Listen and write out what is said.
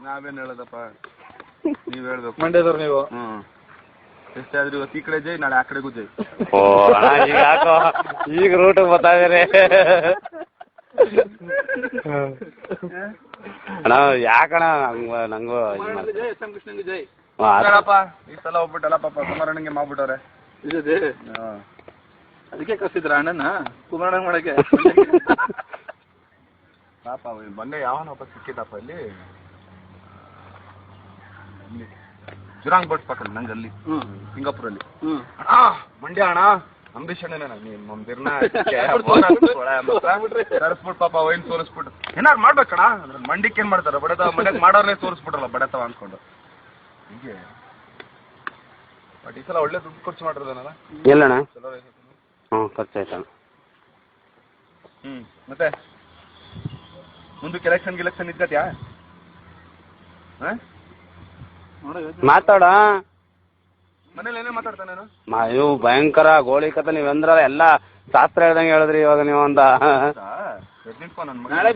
ನಾವೇನು ಹೇಳೋದಪ್ಪ, ನೀವು ಹೇಳ್ಬೇಕು. ಮಂಡ್ಯದವ್ರು ನೀವು. ಎಷ್ಟೇ ಆದ್ರೂ ಇವತ್ತು ಈ ಕಡೆ ಜೈ, ನಾಳೆ ಆ ಕಡೆಗೂ ಜೈ. ಓ ಅಣ್ಣ ಈಗ ಯಾಕೋ ಈಗ ರೂಟ್ ಬರ್ತಾ ಇದ್ದೀರಿ ಅಣ್ಣ. ಯಾಕಣ್ಣ ನಂಗೂ ಜೈ ಎಸ್ ಎಂ ಕೃಷ್ಣಂಗೆ ಜೈ. ಈ ಸಲ ಹೋಗ್ಬಿಟ್ಟಲ್ಲ ಪಾಪ ಕುಮಾರಣ್ಣಂಗೆ ಮಾಡ್ಬಿಟ್ಟವ್ರೆ. ಅದಕ್ಕೆ ಕರ್ಸಿದ್ರ ಅಣ್ಣನ ಕುಮಾರಣ್ಣ ಮಾಡಕ್ಕೆ. ಪಾಪ ಮೊನ್ನೆ ಯಾವನಪ್ಪ ಸಿಕ್ಕಿದ್ದಪ್ಪ ಇಲ್ಲಿ ಜುರಾಂಗ್ ಬೋಟ್ ಪಕ್ಕ ನಂಗೆ ಅಲ್ಲಿ ಸಿಂಗಾಪುರಲ್ಲಿ. ಮಂಡ್ಯ ಅಣ್ಣ ಅಂಬರೀಷ್ ಅಣ್ಣನ ನಮ್ದಿರ್ನ ತರಿಸ್ಬಿಟ್ಟು ಪಾಪ ವೈನ್ ಸೋರಿಸ್ಬಿಟ್ಟು ಏನಾರು ಮಾಡ್ಬೇಕಣ್ಣ. ಮಂಡಿಗೆ ಏನ್ ಮಾಡ್ತಾರ ಬಡತ ಮಂಡ್ಯಕ್ಕೆ ಮಾಡೋರ್ನೇ ತೋರಿಸ್ಬಿಟ್ರಲ್ಲ ಬಡತವ ಅನ್ಕೊಂಡು. ಹೀಗೆ ಬಟ್ ಈ ಸಲ ಒಳ್ಳೆ ದುಡ್ಡು ಖರ್ಚು ಮಾಡಿರೋದನಲ್ಲ. ಎಲ್ಲಣ್ಣ? ಖರ್ಚಾಯ್ತಣ್ಣ. ಮತ್ತೆ ಮುಂದಕ್ಕೆ ಎಲೆಕ್ಷನ್ ಇದ್ಕತ್ಯಾ? ಮಾತಾಡ ಮನೇಲಿ ಏನೇ ಮಾತಾಡ್ತಾನೆ ಇವು ಭಯಂಕರ ಗೋಳಿ ಕತೆ ನೀವಂದ್ರ ಎಲ್ಲ ಶಾಸ್ತ್ರ ಹೇಳ್ದಂಗೆ ಹೇಳಿದ್ರಿ ಇವಾಗ ನೀವು ಅಂತ. ನಾಳೆ